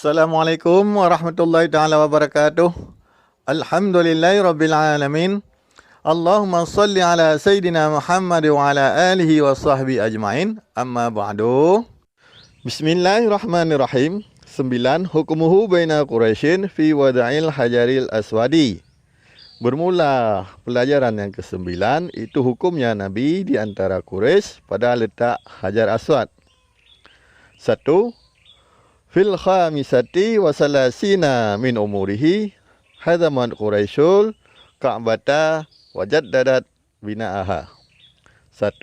Assalamualaikum warahmatullahi taala wabarakatuh. Alhamdulillahirabbil alamin. Allahumma salli ala sayyidina Muhammad wa ala alihi wa sahbihi ajmain. Amma ba'du. Bismillahirrahmanirrahim. 9. Hukmuhu baina Quraisyin fi wada'il hajaril aswadi. Bermula pelajaran yang ke-9, itu hukumnya Nabi di antara Quraisy pada letak Hajar Aswad. 1. Fil khamisati wa salasina min umurihi hadaman Quraisyul Ka'bata wa jaddadat bina'aha. 1.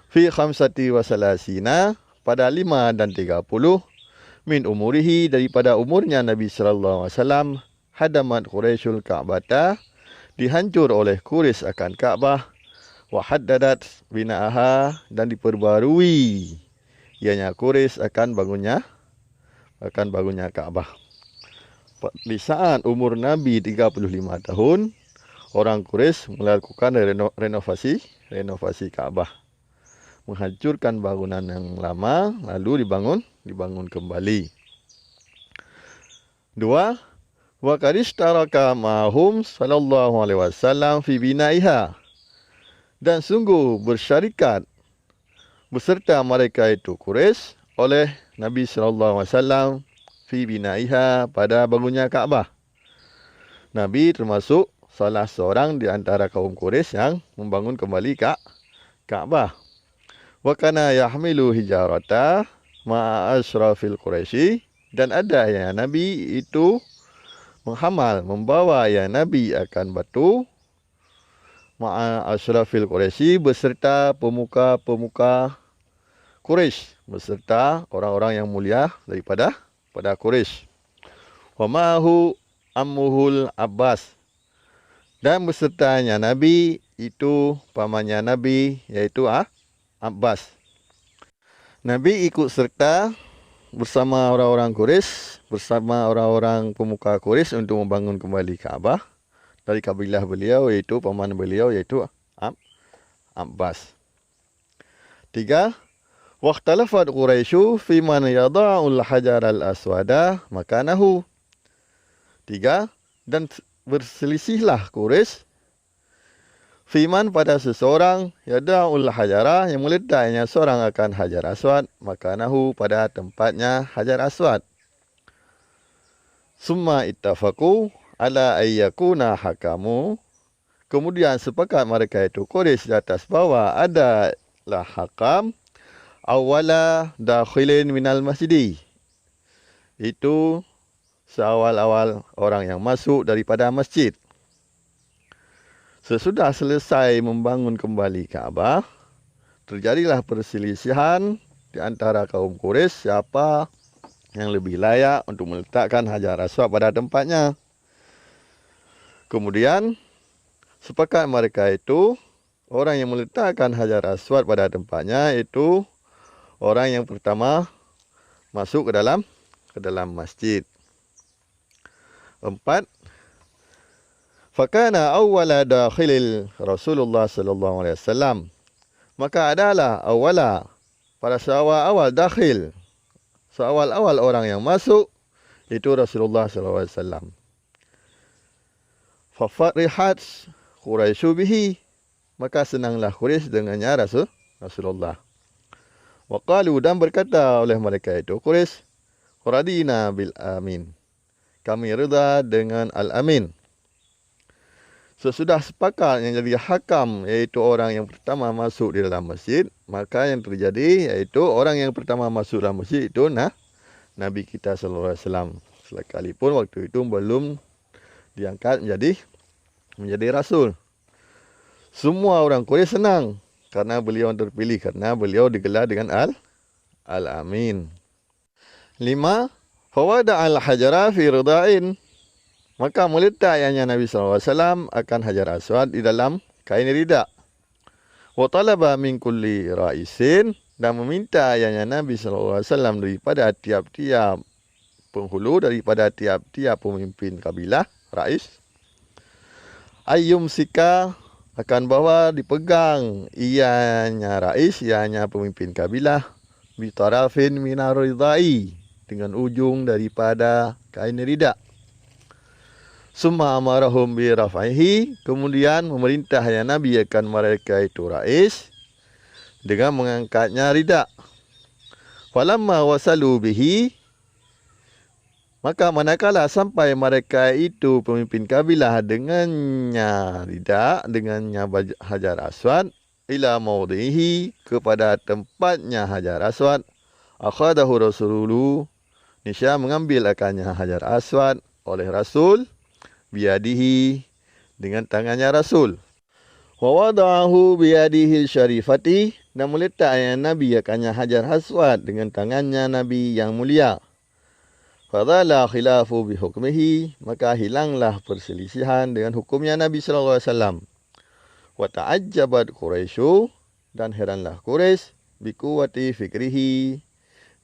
Fi khamsati wa salasina, pada 5 dan 30 min umurihi, daripada umurnya Nabi sallallahu alaihi wasallam, hadaman Quraisyul Ka'bata, dihancur oleh Quraisy akan Ka'bah, wa haddadat bina'aha, dan diperbarui ianya Quraisy akan bangunnya Ka'bah. Di saat umur Nabi 35 tahun, orang Quraisy melakukan renovasi Ka'bah, menghancurkan bangunan yang lama lalu dibangun kembali. 2. Wa qadistaraka ma'hum sallallahu alaihi wasallam fi binaiha, dan sungguh bersyarikat beserta mereka itu Quraisy oleh Nabi sallallahu alaihi wasallam fi binaiha, pada bangunnya Ka'bah. Nabi termasuk salah seorang di antara kaum Quraisy yang membangun kembali Ka'bah. Wa kana yahmilu hijarata ma'a asrafil Quraisy, dan ada yang Nabi itu membawa ya Nabi akan batu ma'a asrafil Quraisy, beserta pemuka-pemuka Quraisy, beserta orang-orang yang mulia daripada Quraisy. Wa ma'ahu ammuhul Abbas, dan besertanya Nabi itu pamannya Nabi, yaitu Abbas. Nabi ikut serta bersama orang-orang Quraisy, bersama orang-orang pemuka Quraisy untuk membangun kembali Ka'bah dari kabilah beliau, yaitu paman beliau, yaitu Abbas. 3. Waqtalafat Quraisyu fi man yada'ul hajar al-aswada makanahu. 3. Dan berselisihlah Quraisy fiman, pada seseorang, yada'ul hajara, yang meletaknya seorang akan Hajar Aswad, makanahu, pada tempatnya Hajar Aswad. Summa ittafaqu ala ayyakuna hakamu, kemudian sepakat mereka itu Quraisy di atas bahwa adalah hakam awala dakhilin minal masjidi, itu seawal-awal orang yang masuk daripada masjid. Sesudah selesai membangun kembali Ka'bah, terjadilah perselisihan di antara kaum Quraisy siapa yang lebih layak untuk meletakkan Hajar Aswad pada tempatnya. Kemudian sepakat mereka itu, orang yang meletakkan Hajar Aswad pada tempatnya itu orang yang pertama masuk ke dalam masjid. 4. Fakana awwala dakhilil Rasulullah sallallahu alaihi wasallam, maka adalah awala, pada seawal-awal dakhil, seawal-awal orang yang masuk itu Rasulullah sallallahu alaihi wasallam. Fa farihat Quraisy bihi, maka senanglah Quraisy dengannya Rasulullah. Wa qalu, dan berkata oleh mereka itu Quraisy, radina bil amin, kami reda dengan al-amin. Sesudah sepakat yang jadi hakam, yaitu orang yang pertama masuk di dalam masjid, maka yang terjadi yaitu orang yang pertama masuk dalam masjid itu Nabi kita sallallahu alaihi wasallam, sekalipun waktu itu belum diangkat menjadi rasul. Semua orang Quraisy senang karena beliau terpilih, karena beliau digelar dengan al-amin. 5. Fawada al-hajara fi rida'in, maka meletak ianya Nabi SAW akan Hajar Aswad di dalam kain rida. Wa talaba min kulli ra'isin, dan meminta ianya Nabi SAW daripada tiap-tiap penghulu, daripada tiap-tiap pemimpin kabilah, rais, ayyum sika, akan bahawa dipegang ianya rais, ianya pemimpin kabilah, bitarafin minar ridai, dengan ujung daripada kain ridak. Summa amarahum bi rafaihi, kemudian memerintah ya Nabi akan mereka itu rais dengan mengangkatnya ridak. Falamma wasalu bihi, maka manakala sampai mereka itu pemimpin kabilah dengannya ridak, dengannya Hajar Aswad, ila maudhihi, kepada tempatnya Hajar Aswad, akhadahu Rasulullah, niscaya mengambil akannya Hajar Aswad oleh Rasul, biadihi, dengan tangannya Rasul. Wa wada'ahu biyadihi syarifati, dan meletaknya Nabi akannya Hajar Aswad dengan tangannya Nabi yang mulia. Fadhala khilafu bihukmihi, maka hilanglah perselisihan dengan hukumnya Nabi sallallahu alaihi wasallam. Wa ta'ajjabat Quraisy, dan heranlah Quraisy biquwati fikrihi,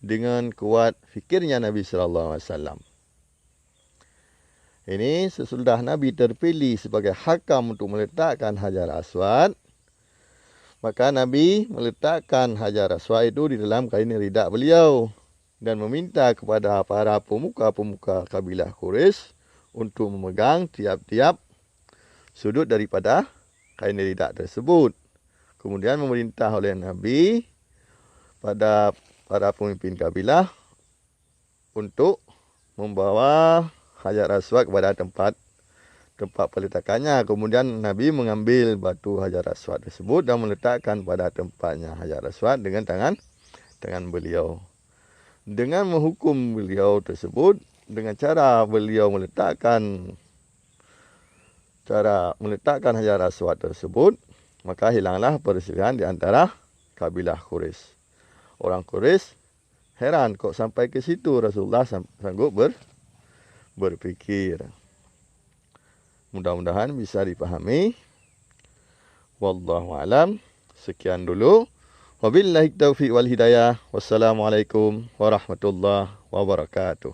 dengan kuat fikirnya Nabi sallallahu alaihi wasallam. Ini sesudah Nabi terpilih sebagai hakam untuk meletakkan Hajar Aswad, maka Nabi meletakkan Hajar Aswad itu di dalam kain ridak beliau dan meminta kepada para pemuka-pemuka kabilah Quraisy untuk memegang tiap-tiap sudut daripada kain ridak tersebut. Kemudian memerintah oleh Nabi pada para pemimpin kabilah untuk membawa Hajar Aswad kepada tempat peletakannya. Kemudian Nabi mengambil batu Hajar Aswad tersebut dan meletakkan pada tempatnya Hajar Aswad dengan tangan beliau. Dengan menghukum beliau tersebut, dengan cara beliau meletakkan Hajar Aswad tersebut, maka hilanglah perselisihan di antara kabilah Quraisy. Orang Quraisy heran kok sampai ke situ Rasulullah sanggup berpikir. Mudah-mudahan bisa dipahami. Wallahu alam. Sekian dulu. Wabillahi taufiq wal hidayah. Wassalamualaikum warahmatullahi wabarakatuh.